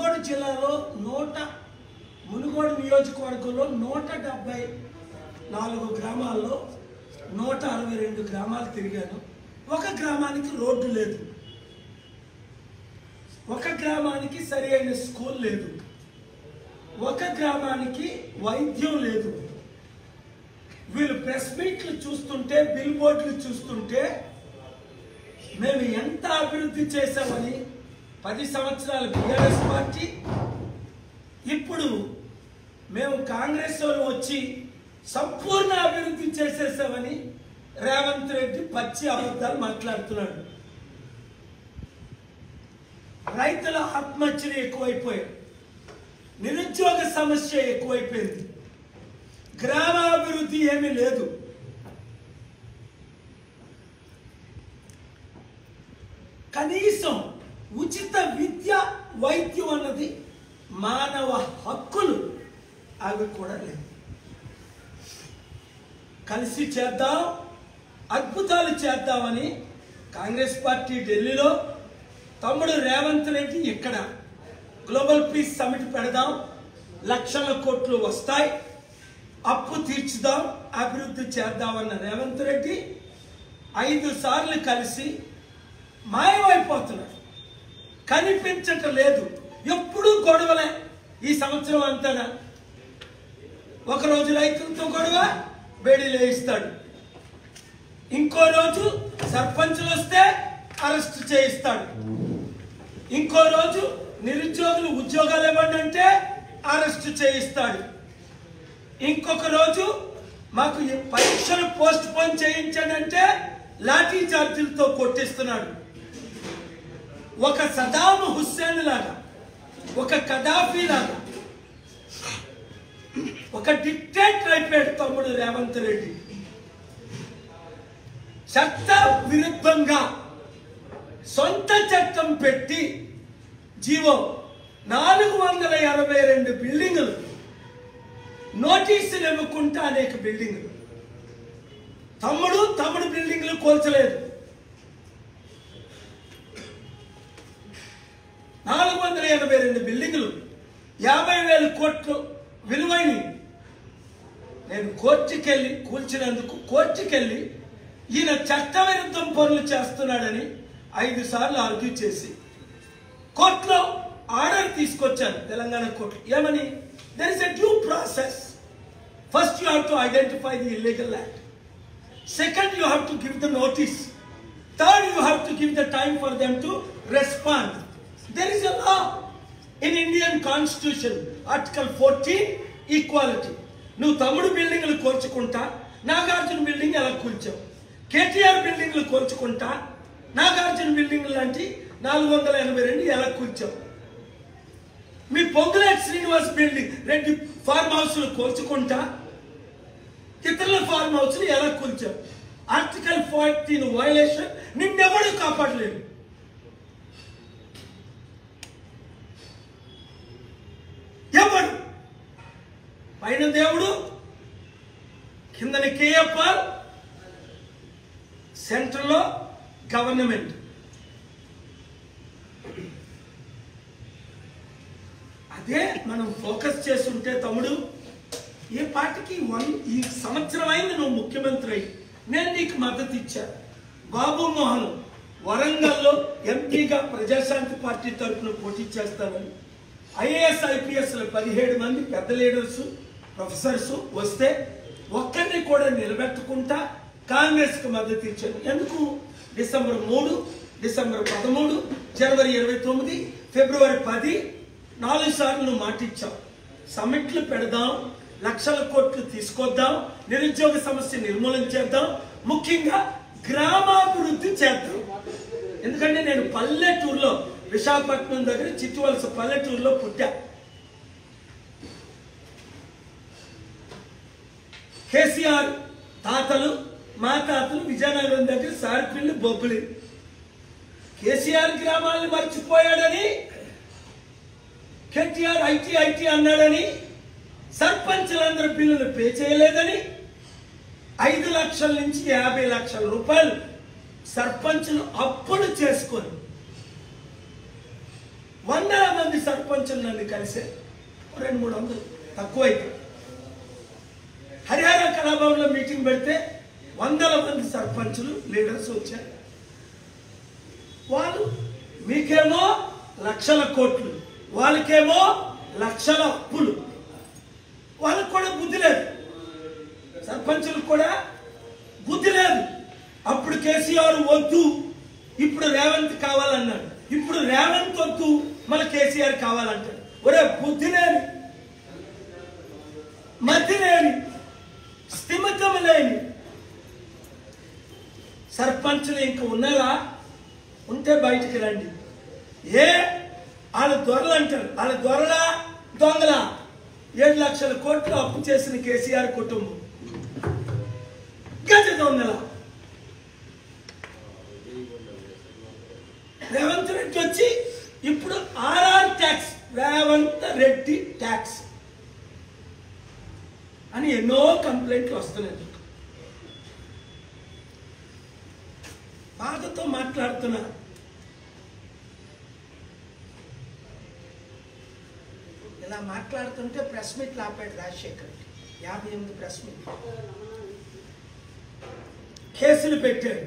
మునుగోడు జిల్లాలో మునుగోడు నియోజకవర్గంలో 174 గ్రామాల్లో 162 గ్రామాలు తిరిగాను. ఒక గ్రామానికి రోడ్డు లేదు, ఒక గ్రామానికి సరి అయిన స్కూల్ లేదు, ఒక గ్రామానికి వైద్యం లేదు. వీళ్ళు ప్రెస్ మీట్లు చూస్తుంటే, బిల్ బోర్డులు చూస్తుంటే మేము ఎంత అభివృద్ధి చేశామని 10 సంవత్సరాల బీఆర్ఎస్ పార్టీ, ఇప్పుడు మేము కాంగ్రెస్ వాళ్ళు వచ్చి సంపూర్ణ అభివృద్ధి చేసేసామని రేవంత్ రెడ్డి పచ్చి అబద్ధాలు మాట్లాడుతున్నాడు. రైతుల ఆత్మహత్యలు ఎక్కువైపోయాయి, నిరుద్యోగ సమస్య ఎక్కువైపోయింది, గ్రామాభివృద్ధి ఏమీ లేదు. కనీసం ఉచిత విద్య, వైద్యం అన్నది మానవ హక్కులు, అవి కూడా లేవు. కలిసి చేద్దాం, అద్భుతాలు చేద్దామని కాంగ్రెస్ పార్టీ ఢిల్లీలో, తమ్ముడు రేవంత్ రెడ్డి ఇక్కడ గ్లోబల్ పీస్ సమిట్ పెడదాం, లక్షల కోట్లు వస్తాయి, అప్పు తీర్చుదాం, అభివృద్ధి చేద్దామన్న రేవంత్ రెడ్డి 5 సార్లు కలిసి మాయమైపోతున్నాడు, కనిపించటం లేదు. ఎప్పుడూ గొడవలే. ఈ సంవత్సరం అంతా ఒకరోజు రైతులతో గొడవ, బేడీలు వేయిస్తాడు, ఇంకో రోజు సర్పంచులు వస్తే అరెస్ట్ చేయిస్తాడు, ఇంకో రోజు నిరుద్యోగులు ఉద్యోగాలు ఇవ్వండి అంటే అరెస్ట్ చేయిస్తాడు, ఇంకొక రోజు మాకు పరీక్షలు పోస్ట్ పోన్ చేయించండి అంటే లాఠీ చార్జీలతో కొట్టిస్తున్నాడు. ఒక సదాం హుస్సేన్ లాగా, ఒక కదాఫీ లాగా, ఒక డిక్టేటర్ అయిపోయాడు తమ్ముడు రేవంత్ రెడ్డి. చట్ట విరుద్ధంగా సొంత చట్టం పెట్టి జీవో 482 బిల్డింగులు, నోటీసులు ఇవ్వకుండా అనేక బిల్డింగులు. తమ్ముడు బిల్డింగులు కూల్చలేదు. 482 బిల్డింగులు 50,000 కోట్లు విలువైనవి. నేను కోర్టుకెళ్ళి కూల్చినందుకు కోర్టుకెళ్ళి ఈయన చట్టవిరుద్ధం పనులు చేస్తున్నాడని 5 సార్లు ఆర్గ్యూ చేసి కోర్టులో ఆర్డర్ తీసుకొచ్చాను, తెలంగాణ కోర్టు. ఏమని? There is a due process. First you have to identify the illegal act, second you have to give the notice, third you have to give the time for them to respond. There is a law in Indian constitution, article 14 equality. నువ్వు తమ్ముడు బిల్డింగ్లు కూల్చుకుంటా, Nagarjuna building ఎలా కూల్చావు? కేటీఆర్ బిల్డింగ్లు కూల్చుకుంటా, Nagarjuna building లాంటి 482 ఎలా కూల్చావు? మీ Ponguleti Srinivas building, 2 form హౌస్లు కూల్చుకుంటా, ఇతరుల form హౌస్లు ఎలా కూల్చావు? Article 14 violation. నిన్నెవడు కాపాడలేడు. ఎవడు? పైన దేవుడు, కిందని కేఎఫ్ఆర్, సెంట్రల్లో గవర్నమెంట్. అదే మనం ఫోకస్ చేస్తుంటే తమ్ముడు, ఏ పార్టీకి ఈ సంవత్సరం అయింది నువ్వు ముఖ్యమంత్రి అయ్యి, నేను నీకు మద్దతు ఇచ్చా. బాబు మోహన్ వరంగల్లో ఎంపీగా ప్రజాశాంతి పార్టీ తరఫున పోటీ చేస్తానని, ఐఏఎస్ ఐపీఎస్లు 17 మంది పెద్ద లీడర్స్, ప్రొఫెసర్స్ వస్తే ఒక్కరిని కూడా నిలబెట్టుకుంటా కాంగ్రెస్కి మద్దతు ఇచ్చాను. ఎందుకు? డిసెంబర్ 3, డిసెంబర్ 13, జనవరి 29, ఫిబ్రవరి 10 4 సార్లు నువ్వు మాట ఇచ్చావు. సమిట్లు పెడదాం, లక్షల కోట్లు తీసుకొద్దాం, నిరుద్యోగ సమస్య నిర్మూలన చేద్దాం, ముఖ్యంగా గ్రామాభివృద్ధి చేద్దాం. ఎందుకంటే నేను పల్లెటూరులో, విశాఖపట్నం దగ్గర చిట్టువలస పల్లెటూరులో పుట్టా. కేసీఆర్ తాతలు, మా తాతలు విజయనగరం దగ్గర సారిపిల్లి, బొబ్బులి. కేసీఆర్ గ్రామాలను మర్చిపోయాడని, కేటీఆర్ ఐటీ అన్నాడని, సర్పంచులందరూ బిల్లులు పే చేయలేదని 5 లక్షల నుంచి 50 లక్షల రూపాయలు సర్పంచులు అప్పులు చేసుకొని వందల మంది సర్పంచులు నన్ను కలిసే 200-300 తక్కువైతే హరిహర కళాభవన్లో మీటింగ్ పెడితే వందల మంది సర్పంచులు లీడర్స్ వచ్చారు. వాళ్ళు మీకేమో లక్షల కోట్లు, వాళ్ళకేమో లక్షల అప్పులు. వాళ్ళకు కూడా బుద్ధి లేదు, సర్పంచులకు కూడా బుద్ధి లేదు. అప్పుడు కేసీఆర్ వద్దు, ఇప్పుడు రేవంత్ కావాలన్నాడు. ఇప్పుడు రేవంత్ వద్దు, మళ్ళీ కేసీఆర్ కావాలంటాడు. ఒరే బుద్ధి లేని, మతి లేని, స్థిమితం లేని సర్పంచులు ఇంకా ఉన్నారా? ఉంటే బయటికి రండి. వాళ్ళ దొరలు అంటారు. వాళ్ళ దొరలా దొంగల 7 లక్షల కోట్లు అప్పు చేసిన కేసీఆర్ కుటుంబం గజ దొంగల. రేవంత్ రెడ్డి వచ్చి ఇప్పుడు RR tax, Revanth Reddy tax అని ఎన్నో కంప్లైంట్లు వస్తున్నాయి. బాధతో మాట్లాడుతున్నా. ఇలా మాట్లాడుతుంటే ప్రెస్ మీట్లు ఆపాడు రాజశేఖర్ రెడ్డి. 58 ప్రెస్ మీట్, కేసులు పెట్టాడు,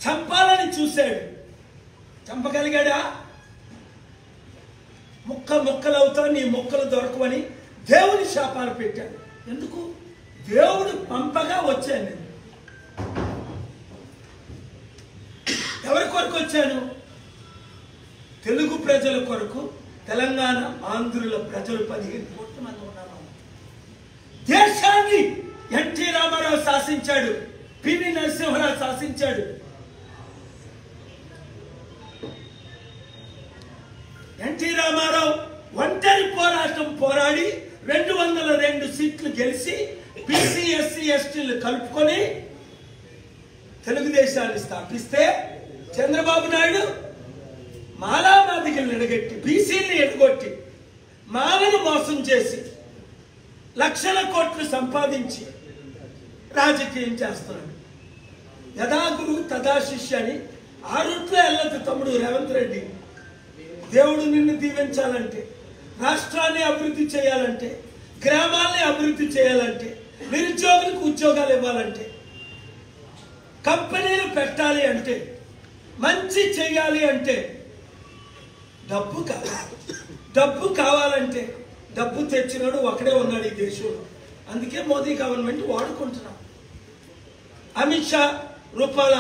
చంపాలని చూశాడు. చంపగలిగాడా? ముక్కలవుతావు, నీ ముక్కలు దొరకవని దేవుని శాపాలు పెట్టాడు. ఎందుకు? దేవుడు పంపగా వచ్చాను నేను. ఎవరి కొరకు వచ్చాను? తెలుగు ప్రజల కొరకు. తెలంగాణ ఆంధ్రుల ప్రజలు 15 కోట్ల మంది ఉన్నారు. దేశాన్ని ఎన్టీ రామారావు శాసించాడు, పివి నరసింహరావు శాసించాడు. ఎన్టీ రామారావు ఒంటరి పోరాటం పోరాడి 202 సీట్లు గెలిచి బీసీ ఎస్సీ ఎస్టీలు కలుపుకొని తెలుగుదేశాన్ని స్థాపిస్తే చంద్రబాబు నాయుడు మాలామాదిగల్ని ఎడగొట్టి, బీసీని ఎడగొట్టి, మాలను మోసం చేసి లక్షల కోట్లు సంపాదించి రాజకీయం చేస్తున్నాడు. యథా గురు తథా శిష్య అని ఆ రూట్లో వెళ్ళదు తమ్ముడు రేవంత్ రెడ్డి. దేవుడు నిన్ను దీవించాలంటే, రాష్ట్రాన్ని అభివృద్ధి చేయాలంటే, గ్రామాల్ని అభివృద్ధి చేయాలంటే, నిరుద్యోగులకు ఉద్యోగాలు ఇవ్వాలంటే, కంపెనీలు పెట్టాలి అంటే, మంచి చేయాలి అంటే డబ్బు కావాలి. డబ్బు కావాలంటే డబ్బు తెచ్చినాడు ఒకడే ఉన్నాడు ఈ దేశంలో. అందుకే మోదీ గవర్నమెంట్ వాడుకుంటున్నాం. అమిత్ షా, రూపాల,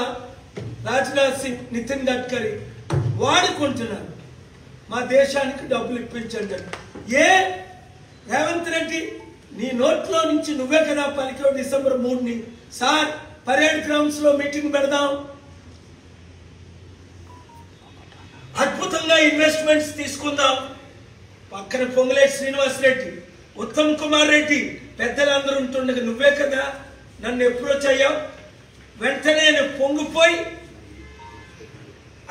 రాజ్నాథ్ సింగ్, నితిన్ గడ్కరీ వాడుకుంటున్నారు. మా దేశానికి డబ్బులు ఇప్పించండి. రేవంత్ రెడ్డి నీ నోట్లో నుంచి నువ్వే కదా పలికావు డిసెంబర్ 3ని. సార్ పరేడ్ గ్రౌండ్స్ లో మీటింగ్ పెడదాం, అద్భుతంగా ఇన్వెస్ట్మెంట్స్ తీసుకుందాం. పక్కన పొంగులేటి శ్రీనివాస్ రెడ్డి, ఉత్తమ్ కుమార్ రెడ్డి పెద్దలందరూ ఉంటుండగా నువ్వే కదా నన్ను అప్రోచ్ అయ్యావు. వెంటనే నేను పొంగిపోయి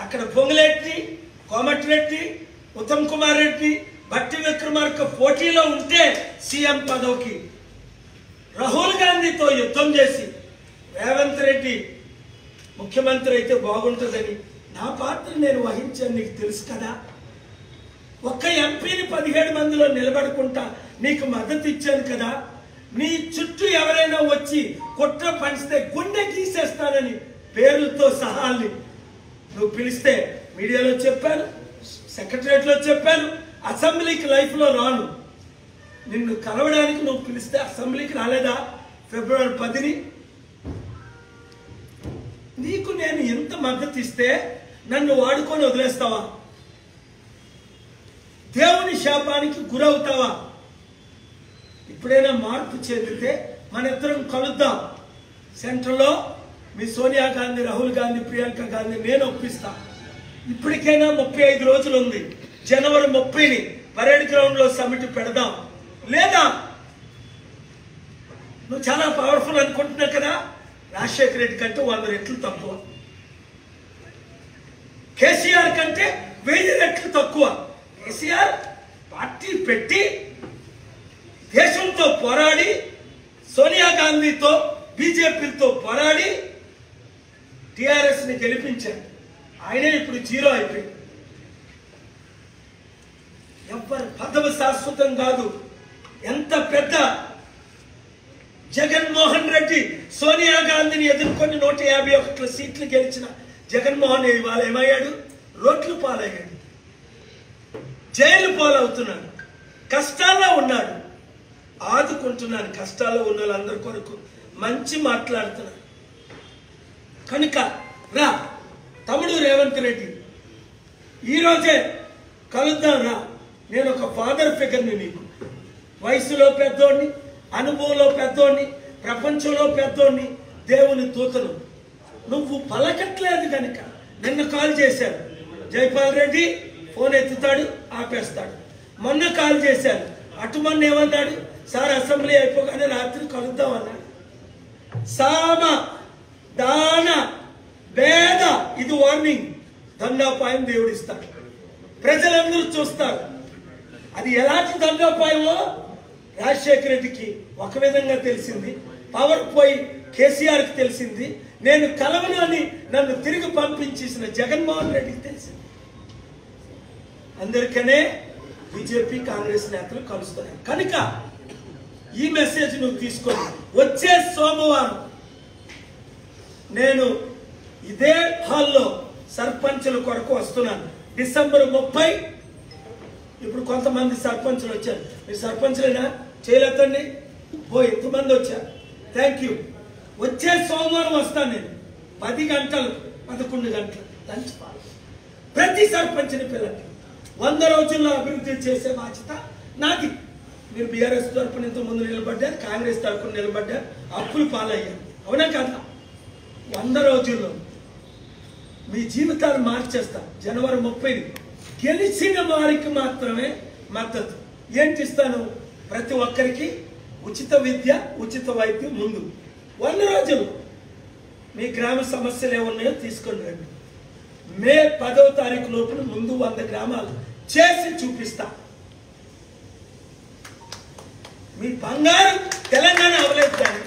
అక్కడ పొంగులేటి, కోమటిరెడ్డి, ఉత్తమ్ కుమార్ రెడ్డి, భట్టి విక్రమార్క పోటీలో ఉంటే సీఎం పదవికి రాహుల్ గాంధీతో యుద్ధం చేసి రేవంత్ రెడ్డి ముఖ్యమంత్రి అయితే బాగుంటుందని నా పాత్ర నేను వహించాను. నీకు తెలుసు కదా. ఒక్క ఎంపీని 17 మందిలో నిలబడుకుంటా నీకు మద్దతు ఇచ్చాను కదా. నీ చుట్టూ ఎవరైనా వచ్చి కుట్ర పంచితే గుండె గీసేస్తానని పేర్లతో సహాల్ని నువ్వు పిలిస్తే మీడియాలో చెప్పాను, సెక్రటరియట్లో చెప్పాను, అసెంబ్లీకి లైఫ్లో రాను. నిన్ను కలవడానికి నువ్వు పిలిస్తే అసెంబ్లీకి రాలేదా ఫిబ్రవరి 10ని? నీకు నేను ఎంత మద్దతు ఇస్తే నన్ను వాడుకొని వదిలేస్తావా? దేవుని శాపానికి గురవుతావా? ఇప్పుడైనా మార్పు చెందితే మన ఇద్దరం కలుద్దాం. సెంట్రల్లో మీ సోనియా గాంధీ, రాహుల్ గాంధీ, ప్రియాంక గాంధీ నేను ఒప్పిస్తా. ఇప్పటికైనా 35 రోజులు ఉంది. జనవరి 30ని పరేడ్ గ్రౌండ్ లో సమిట్ పెడదాం. లేదా నువ్వు చాలా పవర్ఫుల్ అనుకుంటున్నావు కదా, రాజశేఖర రెడ్డి కంటే 100 రెట్లు తక్కువ, కేసీఆర్ కంటే 1000 రెట్లు తక్కువ. కేసీఆర్ పార్టీ పెట్టి దేశంతో పోరాడి, సోనియా గాంధీతో బీజేపీతో పోరాడి టిఆర్ఎస్ ని గెలిపించారు. ఆయనే ఇప్పుడు 0 అయిపోయింది. ఎవరి పదవి శాశ్వతం కాదు. ఎంత పెద్ద జగన్మోహన్ రెడ్డి సోనియా గాంధీని ఎదుర్కొని 151 సీట్లు గెలిచిన జగన్మోహన్ ఇవాళ ఏమయ్యాడు? రోడ్లు పాలయ్యాడు, జైలు పాలవుతున్నాడు, కష్టాల్లో ఉన్నాడు. ఆదుకుంటున్నాను కష్టాల్లో ఉన్న వాళ్ళందరి కొరకు, మంచి మాట్లాడుతున్నాను. కనుక రా తమ్ముడు రేవంత్ రెడ్డి, ఈరోజే కలుద్దాం రా. నేను ఒక ఫాదర్ ఫిగర్ని, నీకు వయసులో పెద్దోడిని, అనుభవంలో పెద్దోడిని, ప్రపంచంలో పెద్దోడిని, దేవుని దూతను. నువ్వు పలకట్లేదు కనుక నిన్న కాల్ చేశాను. జైపాల్ రెడ్డి ఫోన్ ఎత్తుతాడు, ఆపేస్తాడు. మొన్న కాల్ చేశాను, అటు మొన్న ఏమన్నాడు? సార్ అసెంబ్లీ అయిపోగానే రాత్రి కలుద్దాం అన్నాడు. సామ దాన భేద ఇది వార్నింగ్, దండోపాయం దేవుడు ఇస్తాడు, ప్రజలందరూ చూస్తారు. అది ఎలాంటి దండోపాయమో రాజశేఖర రెడ్డికి ఒక విధంగా తెలిసింది, పవర్ పోయి కేసీఆర్కి తెలిసింది, నేను కలవను అని నన్ను తిరిగి పంపించేసిన జగన్మోహన్ రెడ్డికి తెలిసింది. అందరికనే బీజేపీ కాంగ్రెస్ నేతలు కలుస్తున్నారు. కనుక ఈ మెసేజ్ నువ్వు తీసుకొని వచ్చే సోమవారం నేను ఇదే హాల్లో సర్పంచుల కొరకు వస్తున్నాను. డిసెంబర్ 30. ఇప్పుడు కొంతమంది సర్పంచులు వచ్చారు. మీరు సర్పంచులైనా చేయలేదండి? ఎంతమంది వచ్చారు? Thank you. వచ్చే సోమవారం వస్తాను నేను 10 గంటలు 11 గంటలు లంచ్ పాలు. ప్రతి సర్పంచ్ని పిల్లలు 100 రోజుల్లో అభివృద్ధి చేసే బాధ్యత నాది. మీరు బీఆర్ఎస్ తరఫున ఇంత ముందు నిలబడ్డారు, కాంగ్రెస్ తరఫున నిలబడ్డారు, అప్పులు పాలయ్యారు. అవునా కదా? 100 రోజుల్లో మీ జీవితాలు మార్చేస్తాం. జనవరి 30 గెలిచిన వారికి మాత్రమే మద్దతు. ఏంటి ఇస్తాను? ప్రతి ఒక్కరికి ఉచిత విద్య, ఉచిత వైద్యం. ముందు 100 రోజులు మీ గ్రామ సమస్యలు ఏమున్నాయో తీసుకొని రండి. మే 10వ తారీఖు లోపల ముందు 100 గ్రామాలు చేసి చూపిస్తా. మీ బంగారు తెలంగాణ అవలేదు కానీ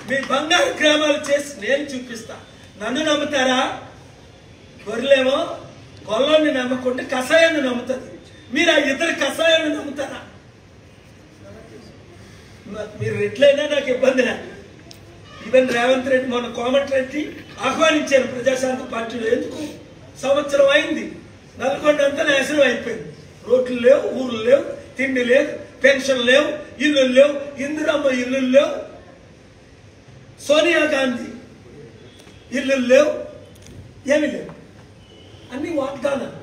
మీ బంగారు గ్రామాలు చేసి నేను చూపిస్తా. నన్ను నమ్ముతారా? గొర్రెలేమో గొల్లోని నమ్మకుండా కషాయాన్ని నమ్ముతుంది. మీరు ఆ ఇద్దరు కషాయాన్ని నమ్ముతారా? మీరు ఎట్లయినా నాకు ఇబ్బంది లేదు. ఈవెన్ రేవంత్ రెడ్డి మొన్న కోమటిరెడ్డి ఆహ్వానించారు ప్రజాశాంతి పార్టీలో. ఎందుకు? సంవత్సరం అయింది, నల్గొండ అంతా నాశనం అయిపోయింది. రోడ్లు లేవు, ఊర్లు లేవు, తిండి లేదు, పెన్షన్ లేవు, ఇల్లు లేవు, ఇందిరమ్మ ఇల్లు లేవు, సోనియా గాంధీ ఇల్లు లేవు, ఏమి లేవు. అన్ని వాగ్దానాలు.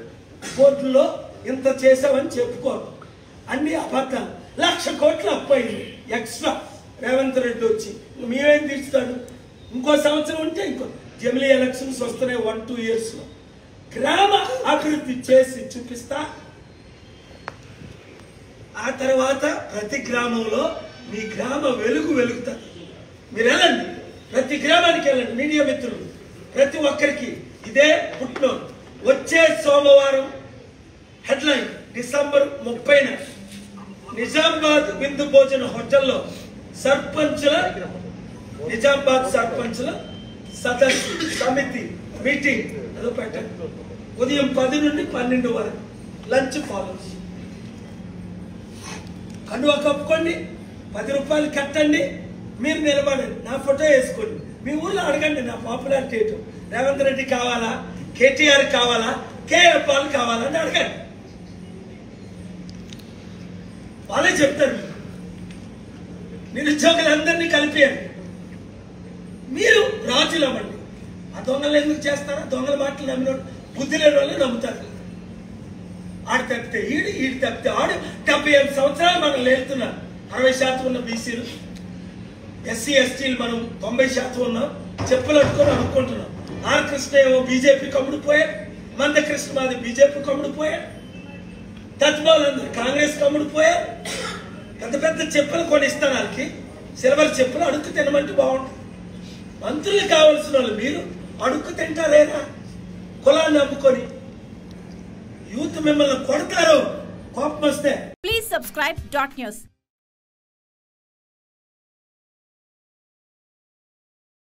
కోర్టులో ఇంత చేసామని చెప్పుకోరు, అన్ని అబద్ధాలు. 1,00,000 కోట్లు అప్పయింది ఎక్స్ట్రా. రేవంత్ రెడ్డి వచ్చి మేమేం తీస్తాడు? ఇంకో సంవత్సరం ఉంటే ఇంకో జమిలీ ఎలక్షన్స్ వస్తున్నాయి 1-2 years లో. గ్రామ అభివృద్ధి చేసి చూపిస్తా. ఆ తర్వాత ప్రతి గ్రామంలో మీ గ్రామ వెలుగు వెలుగుతుంది. మీరు వెళ్ళండి, ప్రతి గ్రామానికి వెళ్ళండి. మీడియా మిత్రులు ప్రతి ఒక్కరికి ఇదే పుట్టినోడు. వచ్చే సోమవారం హెడ్లైన్ డిసెంబర్ 30న నిజామాబాద్ విందు భోజన హోటల్లో నిజామాబాద్ సర్పంచుల సదస్సు సమితి మీటింగ్ అదో పెట్టండి. ఉదయం 10 నుండి 12 వరకు లంచ్ ఫాలో. కండువా కప్పుకోండి, 10 రూపాయలు కట్టండి, మీరు నిలబడండి, నా ఫోటో వేసుకోండి. మీ ఊర్లో అడగండి నా పాపులారిటీ ఏంటో. రేవంత్ రెడ్డి కావాలా, కేటీఆర్ కావాలా, కేఏ పాల్ కావాలా అని అడగండి. వాళ్ళే చెప్తారు. నిరుద్యోగులందరినీ కలిపేయండి. మీరు రాజులు అవ్వండి. ఆ దొంగలు ఎందుకు చేస్తారా? దొంగల మాటలు నమ్మినోడు బుద్ధి లేని వాళ్ళు నమ్ముతారు. ఆడు తప్పితే ఈడు తప్పితే ఆడు. 75 సంవత్సరాలు మనం లేలుతున్నాం. 60% ఉన్న బీసీలు, ఎస్సీ ఎస్టీలు మనం 90% ఉన్నాం. చెప్పులు అట్టుకొని అనుకుంటున్నాం. ఆర్ కృష్ణ ఏమో బీజేపీ కమ్ముడు పోయాడు, మందకృష్ణ మాది బీజేపీ కమ్ముడు పోయాడు, తత్వాలందరూ కాంగ్రెస్ కమ్ముడు పోయారు. పెద్ద పెద్ద చెప్పులు కొనిస్తాను వాళ్ళకి, సిల్వర్ చెప్పులు. అడుక్కు తినమంటే బాగుంటుంది. మంత్రులు కావాల్సిన వాళ్ళు మీరు అడుక్కు తింటారేనా? కులాన్ని నమ్ముకొని యూత్ మిమ్మల్ని కొడతారు కోపం వస్తే. Please subscribe .news.